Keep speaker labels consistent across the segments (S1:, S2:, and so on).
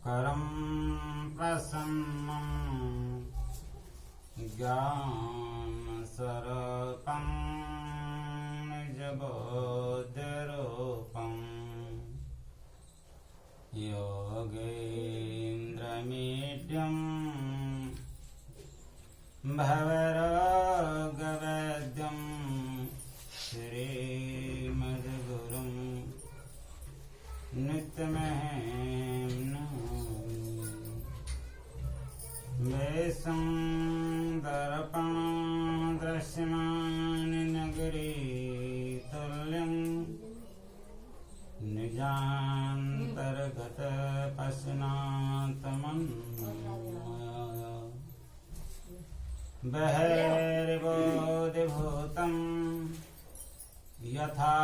S1: करं प्रसन्नं ज्ञानस्वरूपं निजबोधरूपं योगेन्द्रमीड्यं भवरोगवैद्यं श्रीमद्गुरुं नित्यमहं नमामि। वेशं दर्पणं दृश्यमानं नगरीतुल्यं निजान्तर्गतपश्यनात्मन्मया बहिर्बोधिभूतं यथा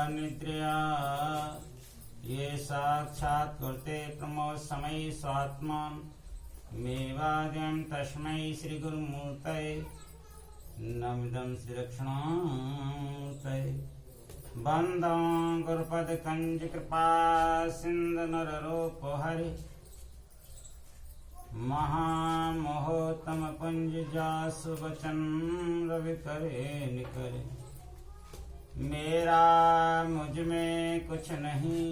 S1: निद्रया ये साक्षात्कृते प्रमोदसमये स्वात्मानमेवाद्यं तस्मै श्रीगुरुमूर्तये नमिदं श्रीदक्षिणामूर्तये। वन्दे गुरुपदकञ्जकृपा सिन्धु नररूपहरे महामहोत्तमपुञ्ज जासु वचन रवि करे निकरे। मेरा मुझ में कुछ नहीं,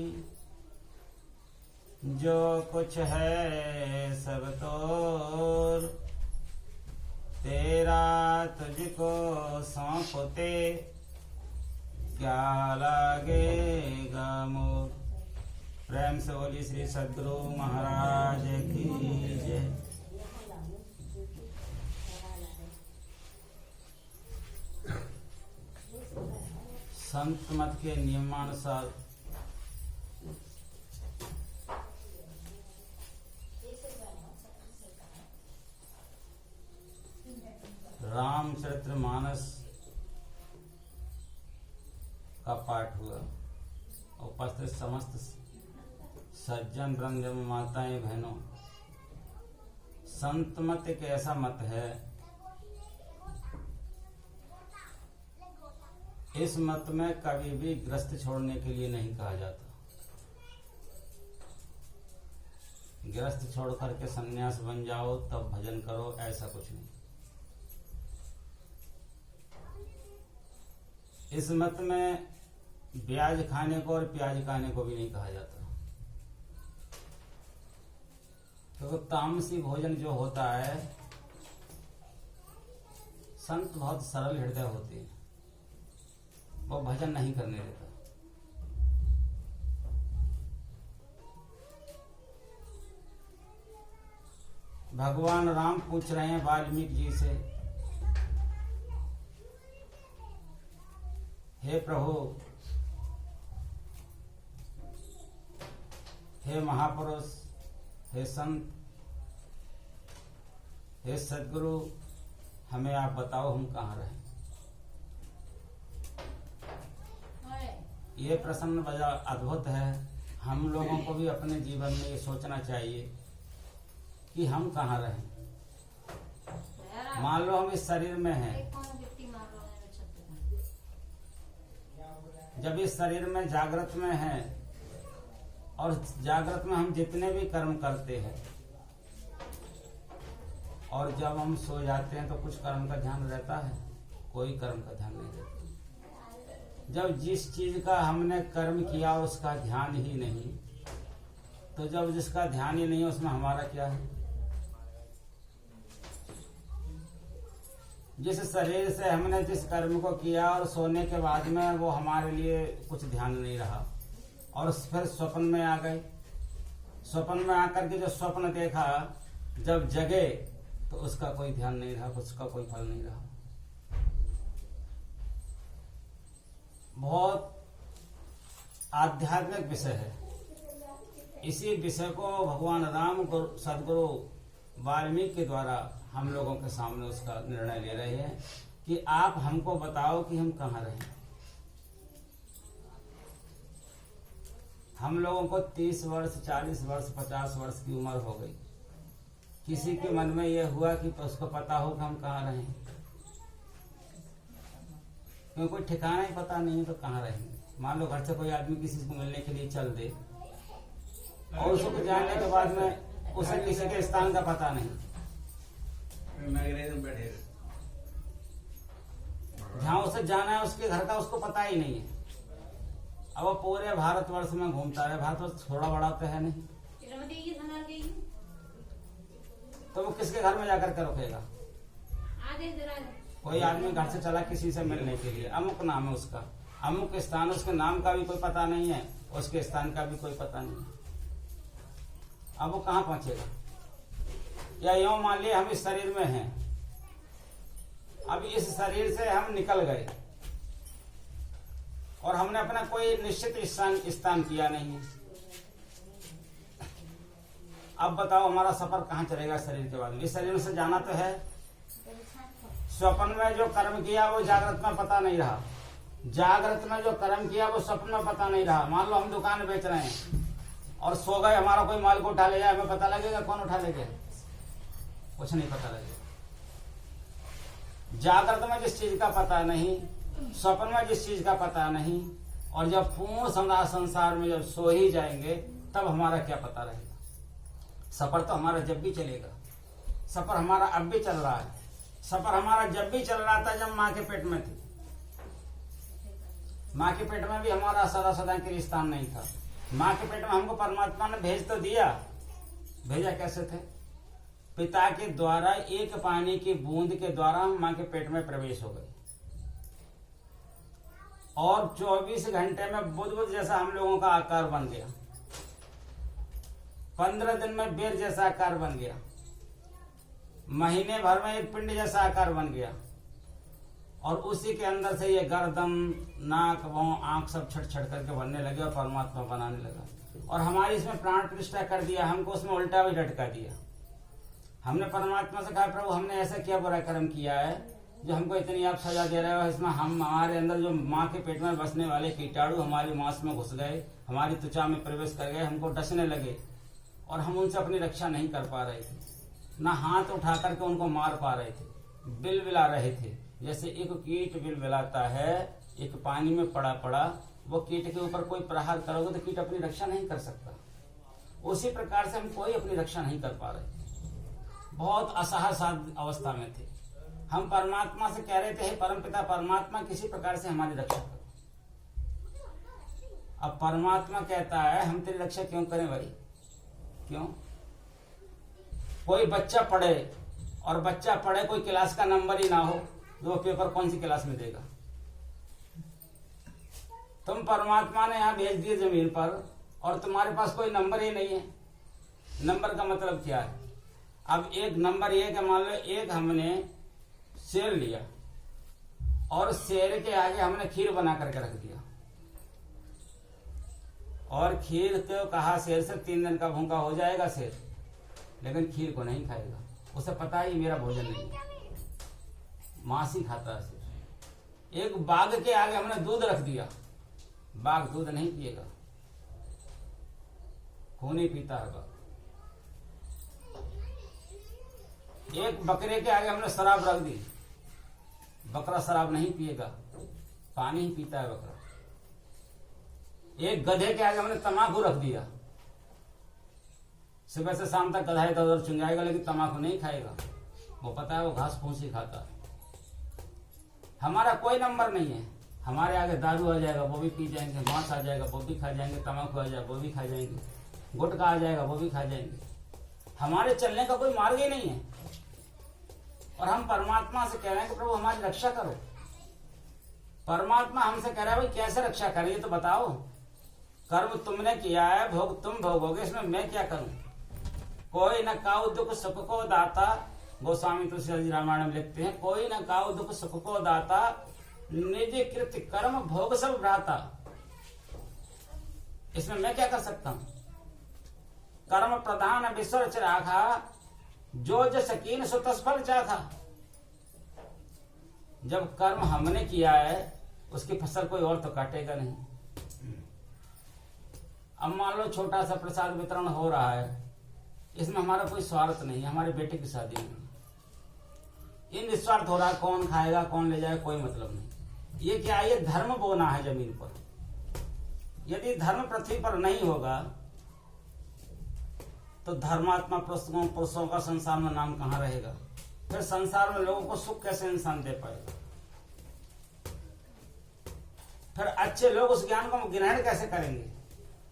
S1: जो कुछ है सब तोर। तेरा तुझको सौंपते क्या लागेगा मोर। प्रेम से बोली श्री सद्गुरु महाराज की जय। संत मत के नियमानुसार रामचरितमानस का पाठ हुआ। उपस्थित समस्त सज्जन वृंद एवं माताएं बहनों, संत मत एक ऐसा मत है, इस मत में कभी भी ग्रस्त छोड़ने के लिए नहीं कहा जाता। ग्रस्त छोड़ करके सन्यास बन जाओ तब भजन करो, ऐसा कुछ नहीं। इस मत में ब्याज खाने को और प्याज खाने को भी नहीं कहा जाता। तो तामसी भोजन जो होता है, संत बहुत सरल हृदय होते हैं, वो भजन नहीं करने देता। भगवान राम पूछ रहे हैं वाल्मीकि जी से, हे प्रभु, हे महापुरुष, हे संत, हे सद्गुरु, हमें आप बताओ हम कहाँ रहें। ये प्रश्न बड़ा अद्भुत है। हम लोगों को भी अपने जीवन में ये सोचना चाहिए कि हम कहाँ रहें। मान लो हम इस शरीर में हैं, जब इस शरीर में जागृत में हैं और जागृत में हम जितने भी कर्म करते हैं, और जब हम सो जाते हैं तो कुछ कर्म का ध्यान रहता है, कोई कर्म का ध्यान नहीं रहता। जब जिस चीज का हमने कर्म किया उसका ध्यान ही नहीं, तो जब जिसका ध्यान ही नहीं है उसमें हमारा क्या है। जिस शरीर से हमने जिस कर्म को किया और सोने के बाद में वो हमारे लिए कुछ ध्यान नहीं रहा, और फिर स्वप्न में आ गए। स्वप्न में आकर के जो स्वप्न देखा, जब जगे तो उसका कोई ध्यान नहीं रहा, उसका कोई फल नहीं रहा। बहुत आध्यात्मिक विषय है। इसी विषय को भगवान राम सद्गुरु वाल्मीकि के द्वारा हम लोगों के सामने उसका निर्णय ले रहे हैं कि आप हमको बताओ कि हम कहाँ रहें। हम लोगों को 30 वर्ष, 40 वर्ष, 50 वर्ष की उम्र हो गई। किसी के मन में यह हुआ कि तो उसको पता हो कि हम कहाँ रहें, क्योंकि कोई ठिकाना ही पता नहीं है तो कहाँ रहेंगे। मान लो घर से कोई आदमी किसी को मिलने के लिए चल दे, और उसको जानने के बाद में उसे किसी के स्थान का पता नहीं। जहाँ उसे जाना है उसके घर का उसको पता ही नहीं है। अब वो पूरे भारतवर्ष में घूमता है, भारतवर्ष थोड़ा बड़ा तो है नहीं, तो वो किसके घर में जाकर के रुकेगा? कोई आदमी घर से चला किसी से मिलने के लिए, अमुक नाम है उसका, अमुक स्थान, उसके नाम का भी कोई पता नहीं है, उसके स्थान का भी कोई पता नहीं है। अब वो कहाँ पहुंचेगा? या यूं मान लिया हम इस शरीर में हैं, अब इस शरीर से हम निकल गए और हमने अपना कोई निश्चित स्थान किया नहीं है। अब बताओ हमारा सफर कहाँ चलेगा शरीर के बाद में? इस शरीर से जाना तो है। स्वप्न में जो कर्म किया वो जागृत में पता नहीं रहा, जागृत में जो कर्म किया वो स्वप्न में पता नहीं रहा। मान लो हम दुकान बेच रहे हैं और सो गए, हमारा कोई माल को उठा ले जाए, हमें पता लगेगा कौन उठा ले गया? कुछ नहीं पता लगेगा। जागृत में जिस चीज का पता नहीं, स्वप्न में जिस चीज का पता नहीं, और जब पूर्ण संसार में जब सो ही जाएंगे तब हमारा क्या पता रहेगा? सफर तो हमारा जब भी चलेगा, सफर हमारा अब भी चल रहा है। सफर हमारा जब भी चल रहा था जब माँ के पेट में थी। माँ के पेट में भी हमारा सदा सदा के लिए स्थान नहीं था। माँ के पेट में हमको परमात्मा ने भेज तो दिया, भेजा कैसे थे? पिता के द्वारा एक पानी की बूंद के द्वारा हम माँ के पेट में प्रवेश हो गए और 24 घंटे में बुद्ध जैसा हम लोगों का आकार बन गया। 15 दिन में बेर जैसा आकार बन गया। महीने भर में एक पिंड जैसा आकार बन गया और उसी के अंदर से ये गर्दन, नाक, भौं, आंख सब छट छट करके बनने लगे और परमात्मा बनाने लगा। और हमारी इसमें प्राण प्रतिष्ठा कर दिया, हमको उसमें उल्टा भी लटका दिया। हमने परमात्मा से कहा प्रभु हमने ऐसा क्या बुरा कर्म किया है जो हमको इतनी आप सजा दे रहे हो? इसमें हम हमारे अंदर जो माँ के पेट में बसने वाले कीटाणु हमारी मांस में घुस गए, हमारी त्वचा में प्रवेश कर गए, हमको डसने लगे और हम उनसे अपनी रक्षा नहीं कर पा रहे थे, ना हाथ उठा करके उनको मार पा रहे थे, बिलबिला रहे थे। जैसे एक कीट बिलबिलाता है एक पानी में पड़ा पड़ा, वो कीट के ऊपर कोई प्रहार करोगे तो कीट अपनी रक्षा नहीं कर सकता। उसी प्रकार से हम कोई अपनी रक्षा नहीं कर पा रहे, बहुत असहाय अवस्था में थे। हम परमात्मा से कह रहे थे हे परमपिता परमात्मा किसी प्रकार से हमारी रक्षा करो। अब परमात्मा कहता है हम तेरी रक्षा क्यों करें भाई? क्यों? कोई बच्चा पढ़े और बच्चा पढ़े कोई क्लास का नंबर ही ना हो तो वो पेपर कौन सी क्लास में देगा? तुम परमात्मा ने यहां भेज दिए जमीन पर और तुम्हारे पास कोई नंबर ही नहीं है। नंबर का मतलब क्या है? अब एक नंबर ये कि मान लो एक हमने शेर लिया और शेर के आगे हमने खीर बना करके रख दिया और खीर तो कहा शेर से 3 दिन का भूखा हो जाएगा शेर, लेकिन खीर को नहीं खाएगा। उसे पता ही मेरा भोजन नहीं है, मांस ही खाता है शेर। एक बाघ के आगे हमने दूध रख दिया, बाघ दूध नहीं पिएगा, खून ही पीता है बाघ। एक बकरे के आगे हमने शराब रख दी, बकरा शराब नहीं पिएगा, पानी ही पीता है बकरा। एक गधे के आगे हमने तम्बाकू रख दिया, सुबह से शाम तक गधा इधर उधर चुंगाएगा लेकिन तम्बाकू नहीं खाएगा, वो पता है वो घास फूस ही खाता है। हमारा कोई नंबर नहीं है। हमारे आगे दारू आ जाएगा वो भी पी जाएंगे, मांस आ जाएगा वो भी खा जाएंगे, तम्बाकू आ जाएगा वो भी खा जाएंगे, गुटखा आ जाएगा वो भी खा जाएंगे। हमारे चलने का कोई मार्ग ही नहीं है और हम परमात्मा से कह रहे हैं कि प्रभु हमारी रक्षा करो। परमात्मा हमसे कह रहा है भाई कैसे रक्षा करें ये तो बताओ। कर्म तुमने किया है, भोग तुम भोगोगे, इसमें मैं क्या करूं? कोई न काऊ दुख सुख को दाता, गोस्वामी तुलसीदास जी रामायण में लिखते हैं, कोई न काऊ दुख सुख को दाता, निज कृत कर्म भोग सब भ्राता। इसमें मैं क्या कर सकता हूं? कर्म प्रधान विश्व राखा, जो जस कीन सो तस फल चाखा। जब कर्म हमने किया है उसकी फसल कोई और तो काटेगा नहीं। अब मान लो छोटा सा प्रसाद वितरण हो रहा है, इसमें हमारा कोई स्वार्थ नहीं है, हमारे बेटे की शादी में ये निस्वार्थ हो रहा है, कौन खाएगा कौन ले जाए कोई मतलब नहीं। ये क्या है? ये धर्म बोना है जमीन पर। यदि धर्म पृथ्वी पर नहीं होगा तो धर्मात्मा पुरुषों का संसार में नाम कहाँ रहेगा? फिर संसार में लोगों को सुख कैसे इंसान दे पाएगा? फिर अच्छे लोग उस ज्ञान को ग्रहण कैसे करेंगे?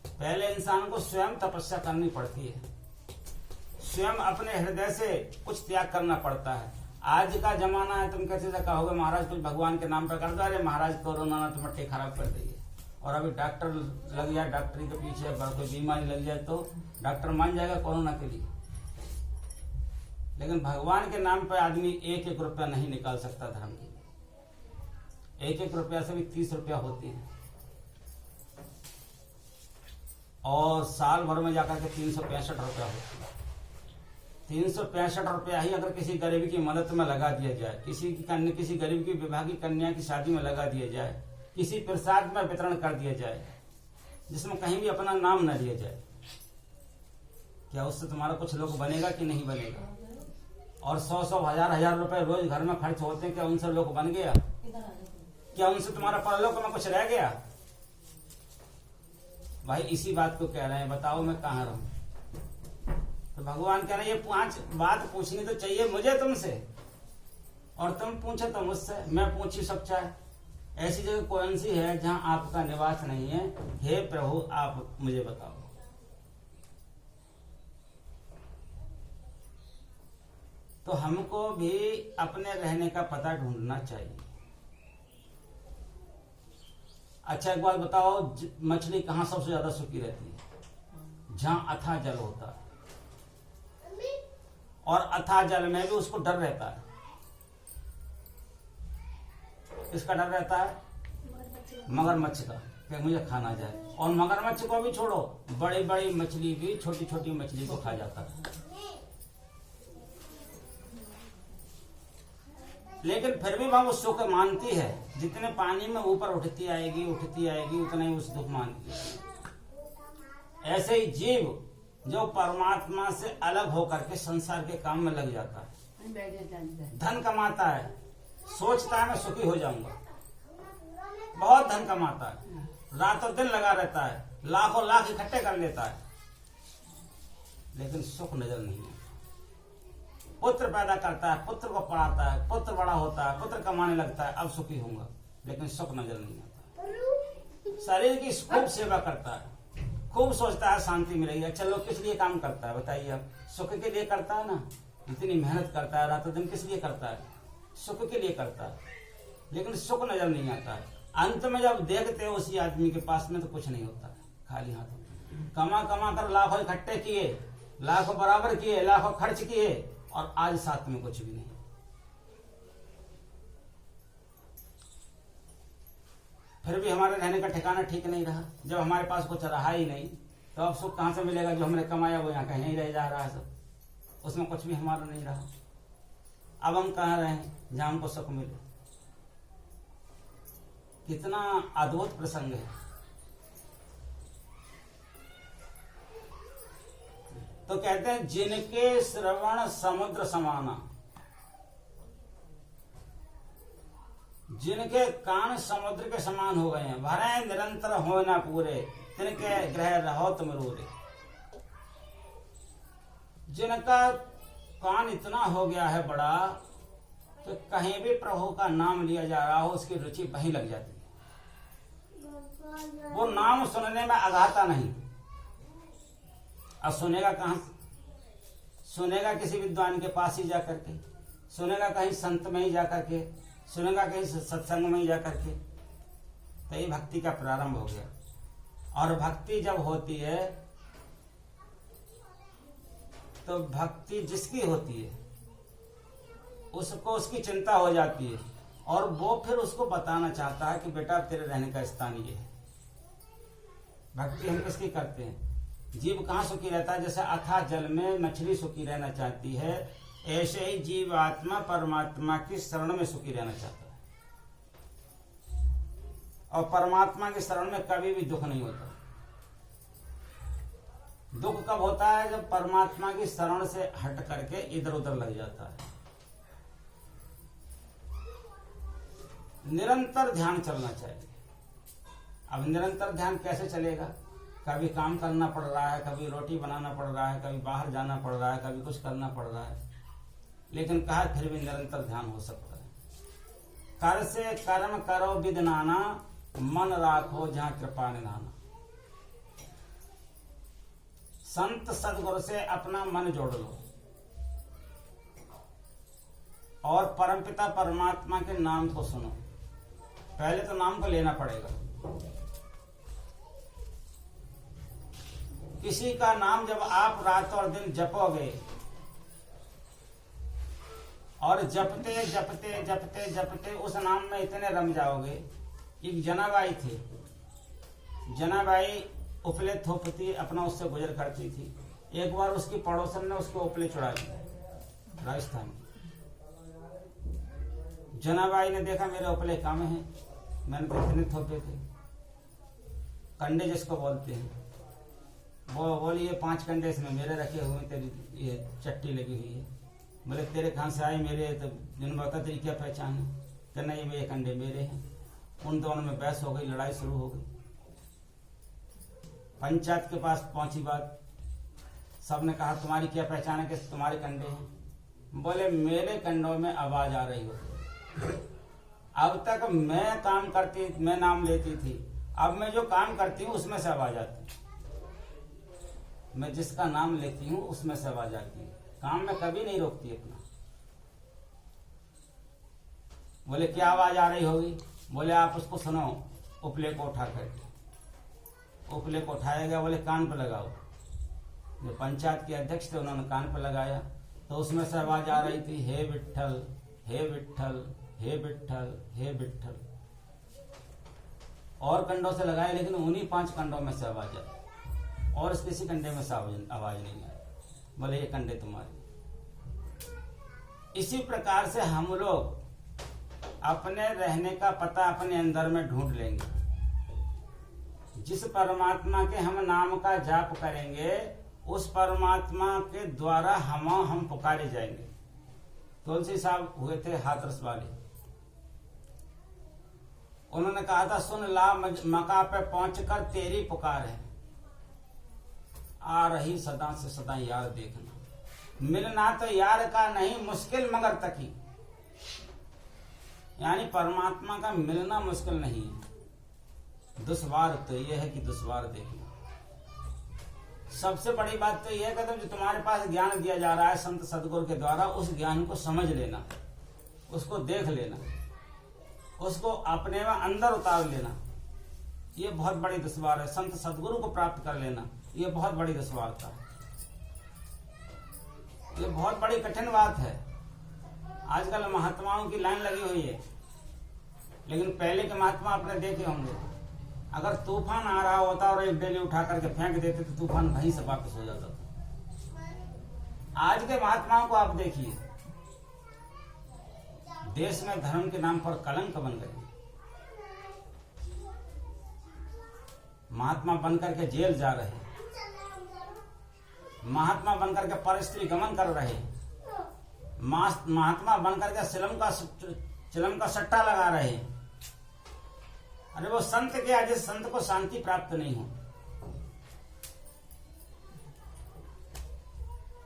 S1: पहले इंसान को स्वयं तपस्या करनी पड़ती है, स्वयं अपने हृदय से कुछ त्याग करना पड़ता है। आज का जमाना है, तुम कैसे कहोगे महाराज कुछ भगवान के नाम पर कर दो, अरे महाराज कोरोना ने तो मट्टी खराब कर दी है, और अभी डॉक्टर लग जाए, डॉक्टरी के पीछे कोई बीमारी लग जाए तो डॉक्टर मान जाएगा कोरोना के लिए। लेकिन भगवान के नाम पर आदमी एक एक रुपया नहीं निकाल सकता धर्म की। एक एक रुपया से भी 30 रुपया होती है, और साल भर में जाकर के 365 रुपया होती है। 365 रुपया ही अगर किसी गरीब की मदद में लगा दिया जाए, किसी गरीब की विवाह की कन्या की शादी में लगा दिया जाए, किसी प्रसाद में वितरण कर दिया जाए जिसमें कहीं भी अपना नाम न लिया जाए, क्या उससे तुम्हारा कुछ लोग बनेगा कि नहीं बनेगा? और 100 हजार रुपए रोज घर में खर्च होते हैं, क्या उनसे लोग बन गया? क्या उनसे तुम्हारा परलोक में कुछ रह गया? भाई इसी बात को कह रहे हैं, बताओ मैं कहाँ रहूं? तो भगवान कह रहे हैं ये 5 बात पूछनी तो चाहिए मुझे तुमसे, और तुम पूछो तो मुझसे, मैं पूछी सब चाहे। ऐसी जगह कौन सी है जहां आपका निवास नहीं है? हे प्रभु आप मुझे बताओ। तो हमको भी अपने रहने का पता ढूंढना चाहिए। अच्छा एक बात बताओ, मछली कहाँ सबसे ज्यादा सुखी रहती है? जहां अथाह जल होता है, और अथाह जल में भी उसको डर रहता है। किसका डर रहता है? मगरमच्छ का, कि मुझे खाना जाए। और मगरमच्छ को भी छोड़ो, बड़ी बड़ी मछली भी छोटी छोटी मछली को खा जाता है। लेकिन फिर भी वह उस सुख मानती है, जितने पानी में ऊपर उठती आएगी उतना ही उस दुख मानती है। ऐसे ही जीव जो परमात्मा से अलग होकर के संसार के काम में लग जाता है, धन कमाता है, सोचता है मैं सुखी हो जाऊंगा, बहुत धन कमाता है, रातों दिन लगा रहता है, लाखों लाख इकट्ठे कर लेता है, लेकिन सुख नजर नहीं है। पुत्र पैदा करता है, पुत्र को पढ़ाता है, पुत्र बड़ा होता है, पुत्र कमाने लगता है, अब सुखी होऊंगा, लेकिन सुख नजर नहीं आता। शरीर की खूब सेवा करता है, खूब सोचता है शांति मिलेगी। अच्छा लोग किस लिए काम करता है बताइए? अब सुख के लिए करता है ना, इतनी मेहनत करता है, रातों दिन किस लिए करता है? सुख के लिए करता है, लेकिन सुख नजर नहीं आता है। अंत में जब देखते हो उसी आदमी के पास में तो कुछ नहीं होता है, खाली हाथ। कमा कर लाखों इकट्ठे किए, लाखों बराबर किए, लाखों खर्च किए, और आज साथ में कुछ भी नहीं। फिर भी हमारे रहने का ठिकाना ठीक नहीं रहा। जब हमारे पास कुछ रहा ही नहीं तो अब सुख कहां से मिलेगा? जो हमने कमाया वो यहाँ कहीं रह जा रहा है, सब उसमें कुछ भी हमारा नहीं रहा। अब हम कहाँ रहे जहां हमको सुख मिले? कितना अद्भुत प्रसंग है। तो कहते हैं जिनके श्रवण समुद्र समाना, जिनके कान समुद्र के समान हो गए हैं, भरे निरंतर हो ना पूरे, तिनके ग्रह रहो तुम रोरे। जिनका कान इतना हो गया है बड़ा तो कहीं भी प्रभु का नाम लिया जा रहा हो उसकी रुचि वहीं लग जाती है। वो नाम सुनने में अघाता नहीं। अब सुनेगा कहां? सुनेगा किसी विद्वान के पास ही जाकर के, सुनेगा कहीं संत में ही जाकर के, सुनेगा कहीं सत्संग में ही जाकर के। तो ये भक्ति का प्रारंभ हो गया। और भक्ति जब होती है तो भक्ति जिसकी होती है उसको उसकी चिंता हो जाती है, और वो फिर उसको बताना चाहता है कि बेटा तेरे रहने का स्थान ये है। भक्ति हम किसकी करते हैं? जीव कहाँ सुखी रहता है? जैसे अथाह जल में मछली सुखी रहना चाहती है, ऐसे ही जीव आत्मा परमात्मा की शरण में सुखी रहना चाहता है। और परमात्मा की शरण में कभी भी दुख नहीं होता। दुख कब होता है? जब परमात्मा की शरण से हट करके इधर उधर लग जाता है। निरंतर ध्यान चलना चाहिए। अब निरंतर ध्यान कैसे चलेगा? कभी काम करना पड़ रहा है, कभी रोटी बनाना पड़ रहा है, कभी बाहर जाना पड़ रहा है, कभी कुछ करना पड़ रहा है, लेकिन कहा फिर भी निरंतर ध्यान हो सकता है। कर से कर्म करो विद नाना, मन राखो जहां कृपा निधाना। संत सदगुरु से अपना मन जोड़ लो और परमपिता परमात्मा के नाम को सुनो। पहले तो नाम को लेना पड़ेगा। किसी का नाम जब आप रात और दिन जपोगे और जपते जपते जपते जपते उस नाम में इतने रम जाओगे। एक जनाबाई थी, जनाबाई उपले थोपती अपना उससे गुजर करती थी। एक बार उसकी पड़ोसन ने उसके उपले चुरा लिए राजस्थान में। जनाबाई ने देखा मेरे उपले काम है, मैंने तो इतने थोपे थे, कंडे जिसको बोलते हैं। वो बोली ये 5 कंडे इसमें मेरे रखे हुए, तेरी ये चट्टी लगी हुई है। बोले तेरे कहाँ से आई मेरे, तो दिन बता तेरी क्या पहचान है? कहना ये कंडे मेरे हैं। उन दोनों में बहस हो गई, लड़ाई शुरू हो गई। पंचायत के पास पहुंची बात, सबने कहा तुम्हारी क्या पहचान है कि तुम्हारे कंडे हैं? बोले मेरे कंडों में आवाज आ रही हो। अब तक मैं काम करती, मैं नाम लेती थी, अब मैं जो काम करती हूँ उसमें से आवाज आती है। मैं जिसका नाम लेती हूँ उसमें से आवाज आती है, काम में कभी नहीं रोकती अपना। बोले क्या आवाज आ रही होगी? बोले आप उसको सुनो, उपले को उठा कर। उपले को उठाया गया, बोले कान पर लगाओ। जो पंचायत के अध्यक्ष थे उन्होंने कान पर लगाया तो उसमें से आवाज आ रही थी, हे विट्ठल हे विट्ठल हे विट्ठल हे विट्ठल। और कंडों से लगाए लेकिन उन्हीं 5 कंडों में से आवाज आई और किसी कंडे में से आवाज नहीं आई। बोले ये कंडे तुम्हारे। इसी प्रकार से हम लोग अपने रहने का पता अपने अंदर में ढूंढ लेंगे। जिस परमात्मा के हम नाम का जाप करेंगे उस परमात्मा के द्वारा हम पुकारे जाएंगे। तुलसी साहब हुए थे हाथरस वाले, उन्होंने कहा था सुन ला मका पे पहुंचकर तेरी पुकार है, आ रही सदा से सदा यार देखना। मिलना तो यार का नहीं मुश्किल मगर तकी, यानी परमात्मा का मिलना मुश्किल नहीं है, दुश्वार तो यह है कि दुश्वार देखना। सबसे बड़ी बात तो यह है कि जो तुम्हारे पास ज्ञान दिया जा रहा है संत सदगुरु के द्वारा, उस ज्ञान को समझ लेना, उसको देख लेना, उसको अपने में अंदर उतार लेना। ये बहुत बड़ी दुश्वार है। संत सदगुरु को प्राप्त कर लेना ये बहुत बड़ी दुश्वारता है, ये बहुत बड़ी कठिन बात है। आजकल महात्माओं की लाइन लगी हुई है, लेकिन पहले के महात्मा आपने देखे होंगे, अगर तूफान आ रहा होता और एक डेली उठा करके फेंक देते तो तूफान वहीं से वापस हो जाता था। आज के महात्माओं को आप देखिए, देश में धर्म के नाम पर कलंक बन गए। महात्मा बनकर के जेल जा रहे हैं, महात्मा बनकर के परस्त्री गमन कर रहे हैं, महात्मा बनकर के चिलम का सट्टा लगा रहे हैं। अरे वो संत क्या, जिस संत को शांति प्राप्त नहीं हो,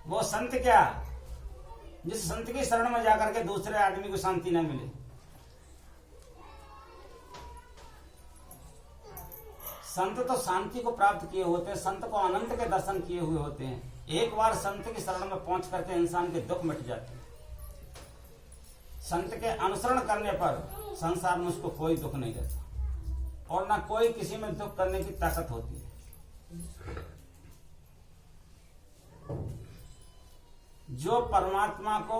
S1: वो संत क्या जिस संत की शरण में जाकर के दूसरे आदमी को शांति न मिले। संत तो शांति को प्राप्त किए होते हैं, संत को अनंत के दर्शन किए हुए होते हैं। एक बार संत की शरण में पहुंच करके इंसान के दुख मिट जाते हैं। संत के अनुसरण करने पर संसार में उसको कोई दुख नहीं रहता और ना कोई किसी में दुख करने की ताकत होती है। जो परमात्मा को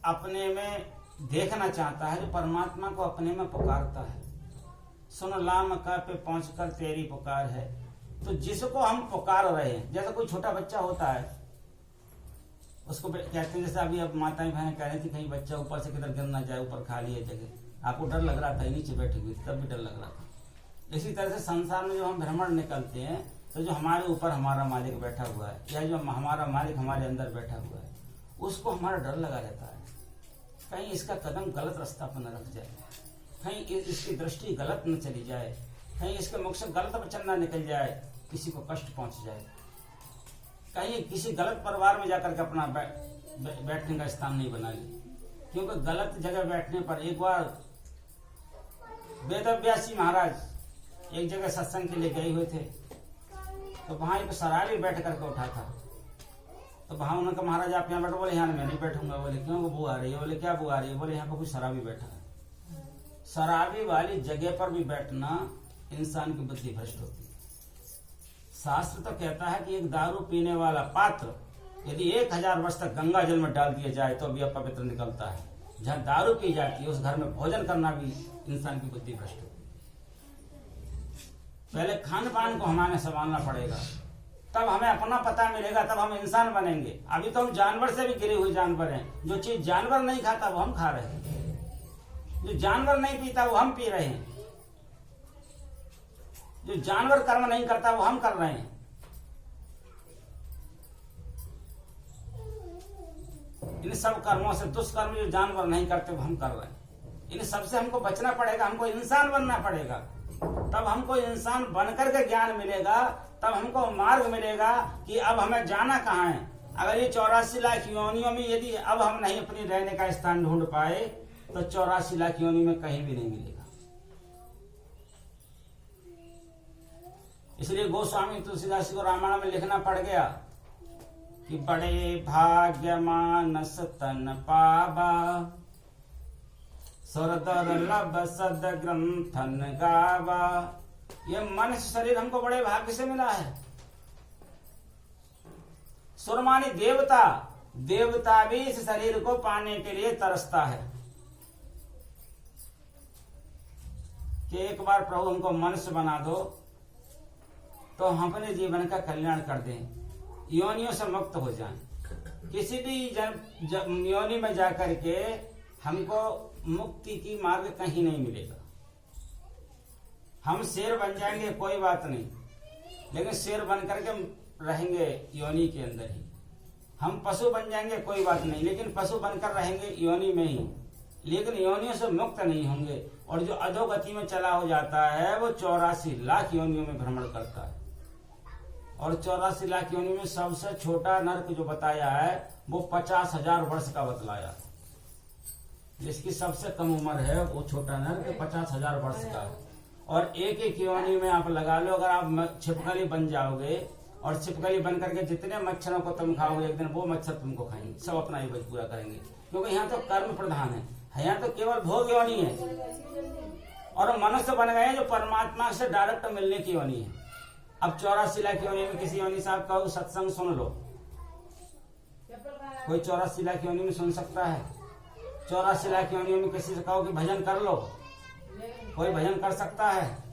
S1: अपने में देखना चाहता है, जो परमात्मा को अपने में पुकारता है, सुन लाम का पे पहुंचकर तेरी पुकार है। तो जिसको हम पुकार रहे हैं, जैसे कोई छोटा बच्चा होता है, उसको कहते हैं, जैसे अभी अब माताएं बहनें कह रही थी कहीं बच्चा ऊपर से किधर गिर ना जाए, ऊपर खाली है जगह, आपको डर लग रहा था, नीचे बैठी हुई तब भी डर लग रहा था। इसी तरह से संसार में जो हम भ्रमण निकलते हैं, तो जो हमारे ऊपर हमारा मालिक बैठा हुआ है या जो हमारा मालिक हमारे अंदर बैठा हुआ है, उसको हमारा डर लगा रहता है, कहीं इसका कदम गलत रास्ता पर न रख जाए, कहीं इसकी दृष्टि गलत न चली जाए, कहीं इसके मुख से गलत वचन न निकल जाए, किसी को कष्ट पहुंच जाए, कहीं किसी गलत परिवार में जाकर के अपना बैठने का स्थान नहीं बना ले। क्योंकि गलत जगह बैठने पर, एक बार वेदव्यासी महाराज एक जगह सत्संग के लिए गए हुए थे, तो वहां एक शराबी बैठ करके उठा था। तो वहां उन्होंने कहा महाराज आप यहाँ बैठो। बोले यहाँ मैं नहीं बैठूंगा। बोले क्यों? वो बू आ रही है। बोले क्या बू आ रही है? बोले यहाँ पर कोई शराबी बैठा है। शराबी वाली जगह पर भी बैठना इंसान की बुद्धि भ्रष्ट होती है। शास्त्र तो कहता है कि एक दारू पीने वाला पात्र यदि 1000 वर्ष तक गंगा जल में डाल दिया जाए तो भी अपवित्र निकलता है। जहाँ दारू पी जाती है उस घर में भोजन करना भी इंसान की बुद्धि भ्रष्ट होती है। पहले खान पान को हमें संभालना पड़ेगा, तब हमें अपना पता मिलेगा, तब हम इंसान बनेंगे। अभी तो हम जानवर से भी गिरे हुए जानवर हैं। जो चीज जानवर नहीं खाता वो हम खा रहे हैं, जो जानवर नहीं पीता वो हम पी रहे हैं, जो जानवर कर्म नहीं करता वो हम कर रहे हैं। इन सब कर्मों से, दुष्कर्म जो जानवर नहीं करते वो हम कर रहे हैं। इन सबसे हमको बचना पड़ेगा, हमको इंसान बनना पड़ेगा। तब हमको इंसान बनकर के ज्ञान मिलेगा, तब हमको मार्ग मिलेगा कि अब हमें जाना कहाँ है। अगर ये 84 लाख योनियों में यदि अब हम नहीं अपनी रहने का स्थान ढूंढ पाए तो 84 लाख योनि में कहीं भी नहीं मिलेगा। इसलिए गोस्वामी तुलसीदास को रामायण में लिखना पड़ गया कि बड़े भाग्य मानस तन पावा, सुरदुर्लभ सद ग्रंथन गावा। ये मनुष्य शरीर हमको बड़े भाग्य से मिला है। सुरमानी देवता, देवता भी इस शरीर को पाने के लिए तरसता है कि एक बार प्रभु हमको मनुष्य बना दो तो हम अपने जीवन का कल्याण कर दें, योनियों से मुक्त हो जाएं। किसी भी योनि में जाकर के हमको मुक्ति की मार्ग कहीं नहीं मिलेगा। हम शेर बन जाएंगे कोई बात नहीं, लेकिन शेर बन करके रहेंगे योनि के अंदर ही। हम पशु बन जाएंगे कोई बात नहीं, लेकिन पशु बनकर रहेंगे योनि में ही, लेकिन योनियों से मुक्त नहीं होंगे। और जो अधोगति में चला हो जाता है वो 84 लाख योनियों में भ्रमण करता है। और 84 लाख योनि में सबसे छोटा नरक जो बताया है वो 50,000 वर्ष का बतलाया। जिसकी सबसे कम उम्र है वो छोटा नरक 50,000 वर्ष का है। और एक एक योनि में आप लगा लो, अगर आप छिपकली बन जाओगे और छिपकली बन करके जितने मच्छरों को तुम खाओगे एक दिन वो मच्छर तुमको खाएंगे, सब अपना ही पूरा करेंगे। क्योंकि यहाँ तो कर्म प्रधान है, यहाँ तो केवल भोग योनि है। और मनुष्य बन गए जो परमात्मा से डायरेक्ट मिलने की योनि है। अब 84 लाख योनि में किसी योनि साहब कहो सत्संग सुन लो, कोई 84 लाख योनि में सुन सकता है? 84 लाख योनि में किसी से कहो कि भजन कर लो, कोई भजन कर सकता है?